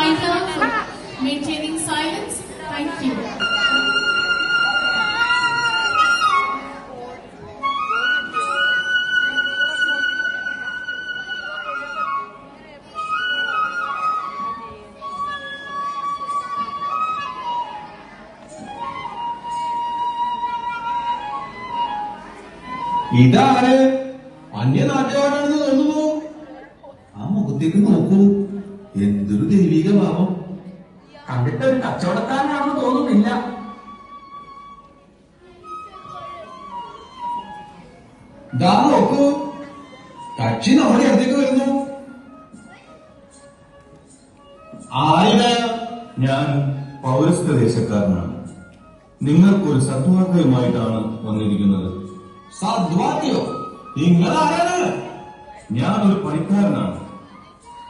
Saida for maintaining silence. Thank you. ഇതാര് അന്യനാട്ടുകാരാണെന്ന് തോന്നുന്നു. ആ മുഖത്തേക്ക് നോക്കൂ, എന്തൊരു ദൈവിക ഭാവം. കണ്ടിട്ട് ഒരു കച്ചവടക്കാരനാണെന്ന് തോന്നുന്നില്ല. ദാ നോക്കൂ, കക്ഷി നമ്മുടെ അടുത്തേക്ക് വരുന്നു. ആരുടെ? ഞാൻ പൗരസ്ത്യ ദേശക്കാരനാണ്. നിങ്ങൾക്കൊരു സദ്വാർത്തയുമായിട്ടാണ് വന്നിരിക്കുന്നത്. സദ്വാദ്യോ? നിങ്ങളാരാണ്? ഞാനൊരു പണിക്കാരനാണ്.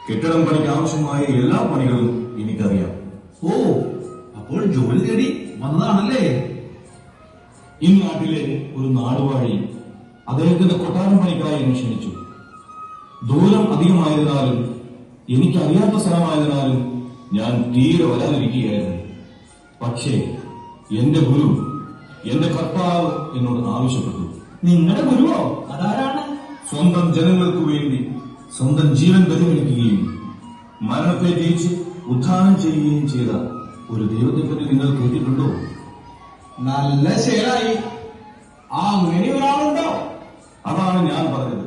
കെട്ടിടം പണിക്ക് ആവശ്യമായ എല്ലാ പണികളും എനിക്കറിയാം. ഓ, അപ്പോൾ ജോലി തേടി വന്നതാണല്ലേ? ഈ നാട്ടിലെ ഒരു നാടുവാഴി അദ്ദേഹത്തിന്റെ കൊട്ടാരം പണിക്കായി എന്നെ ക്ഷണിച്ചു. ദൂരം അധികമായതിനാലും എനിക്കറിയാത്ത സ്ഥലമായതിനാലും ഞാൻ തീരെ വരാതിരിക്കുകയായിരുന്നു. പക്ഷേ എന്റെ ഗുരു, എന്റെ കർത്താവ് എന്നോട് ആവശ്യപ്പെട്ടു. നിങ്ങളുടെ ഗുരുവോ? അതാരാണ്? സ്വന്തം ജനങ്ങൾക്ക് വേണ്ടി സ്വന്തം ജീവൻ ബലികഴിക്കുകയും മരണത്തെ ജയിച്ച് ഉദ്ധാനം ചെയ്യുകയും ചെയ്ത ഒരു ദൈവത്തെപ്പറ്റി നിങ്ങൾ കേട്ടിട്ടുണ്ടോ? നല്ല ശേലായി. അങ്ങനെ ഒരാളുണ്ടോ? അതാണ് ഞാൻ പറഞ്ഞത്.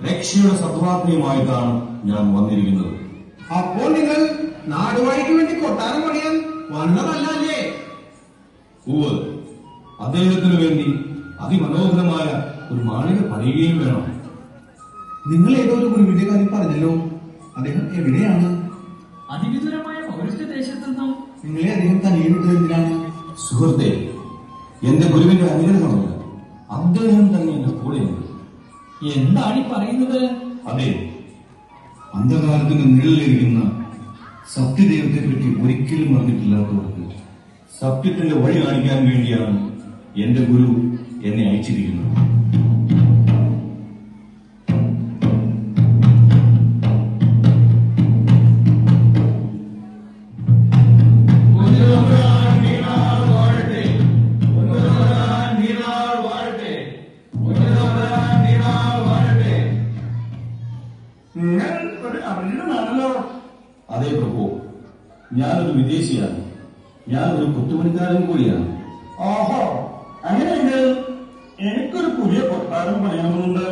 രക്ഷയുടെ സദ്വാർത്തയുമായിട്ടാണ് ഞാൻ വന്നിരിക്കുന്നത്. അപ്പോൾ നിങ്ങൾ നാടുവാഴിക്ക് വേണ്ടി കൊട്ടാരം പണിയാൻ വന്നതല്ലേ? ഉവ്വ്, അദ്ദേഹത്തിനു വേണ്ടി അതിമനോഹരമായ ഒരു മാളിക പണിയുകയും വേണം. നിങ്ങൾ ഏതോ ഒരു ഗുരുവിന്റെ കാര്യം പറഞ്ഞല്ലോ. അദ്ദേഹം എവിടെയാണ്? അതിവിദൂരമായ പൗരസ്ത്യ ദേശത്തു നിന്നും. നിങ്ങളെ അദ്ദേഹം തനിയെ വിട്ടത് എന്തിനാണ്? സുഹൃത്തെ, എന്റെ ഗുരുവിന്റെ അനുഗ്രഹമല്ല, അദ്ദേഹം തന്നെ എന്റെ കൂടെയുണ്ട്. എന്താണ് ഈ പറയുന്നത്? അതെ, അന്ധകാലത്തിന്റെ നിഴലിലിരിക്കുന്ന സത്യദൈവത്തെ പറ്റി ഒരിക്കലും അറിഞ്ഞിട്ടില്ലാത്തവർക്ക് സത്യത്തിന്റെ വഴി കാണിക്കാൻ വേണ്ടിയാണ് എന്റെ ഗുരു എന്നെ അയച്ചിരിക്കുന്നത്. നിങ്ങൾ ഒരു അറിയണമാണല്ലോ. അതേ പ്രഭു, ഞാനൊരു വിദേശിയാണ്. ഞാനൊരു കൊത്തുപണിക്കാരൻ കൂടിയാണ്. ഓഹോ, അങ്ങനെയെങ്കിൽ എനിക്കൊരു പുതിയ കൊട്ടാരം പണിയണമെന്നുണ്ട്.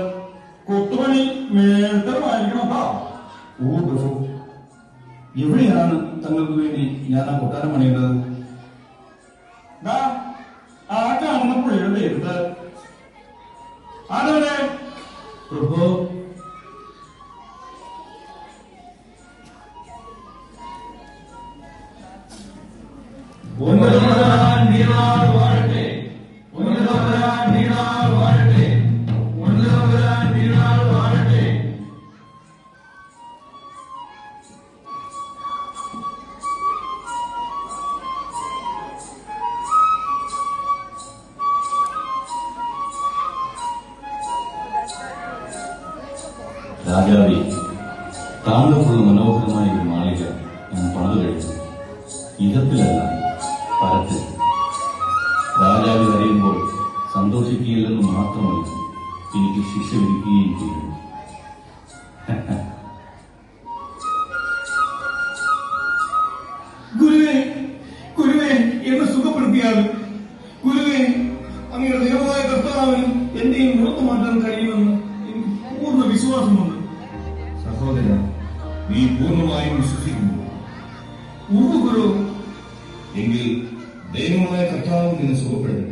കൊത്തുപണി മേൽത്തരമായിരിക്കണോ? ഓ പ്രഭു, എവിടെയാണ് തങ്ങൾക്ക് വേണ്ടി ഞാൻ ആ കൊട്ടാരം പണിയേണ്ടത്? ആ കാണുന്ന പുള്ളിയുടെ എടുത്ത് അതെ പ്രഭു, രാജാവേ, താങ്കൾക്കുള്ള മനോഹരമായ ഒരു മാളിക ഞാൻ പണിതു കഴിച്ചു. ഇഹത്തിലല്ല, പരത്തിൽ. രാജാവ് അറിയുമ്പോൾ സന്തോഷിക്കുകയില്ലെന്ന് മാത്രമല്ല, എനിക്ക് ശിക്ഷ വിധിക്കുകയും ചെയ്തു. ഗുരുവേ, ഗുരുവേ, എന്നെ സുഖപ്പെടുത്തിയാൽ ഗുരുവേ, അങ്ങയുടെ ദൈവമായ കർത്താവിന് എന്റെയും മുഖത്ത് മാറ്റാൻ കഴിയുമെന്ന് എനിക്ക് പൂർണ്ണ വിശ്വാസമുണ്ട്. സഹോദര, നീ പൂർണ്ണമായും വിശ്വസിക്കുന്നു. ഗുരു, എങ്കിൽ ദൈവമായ കർത്താവ് നിന്നെ സുഖപ്പെടുന്നു.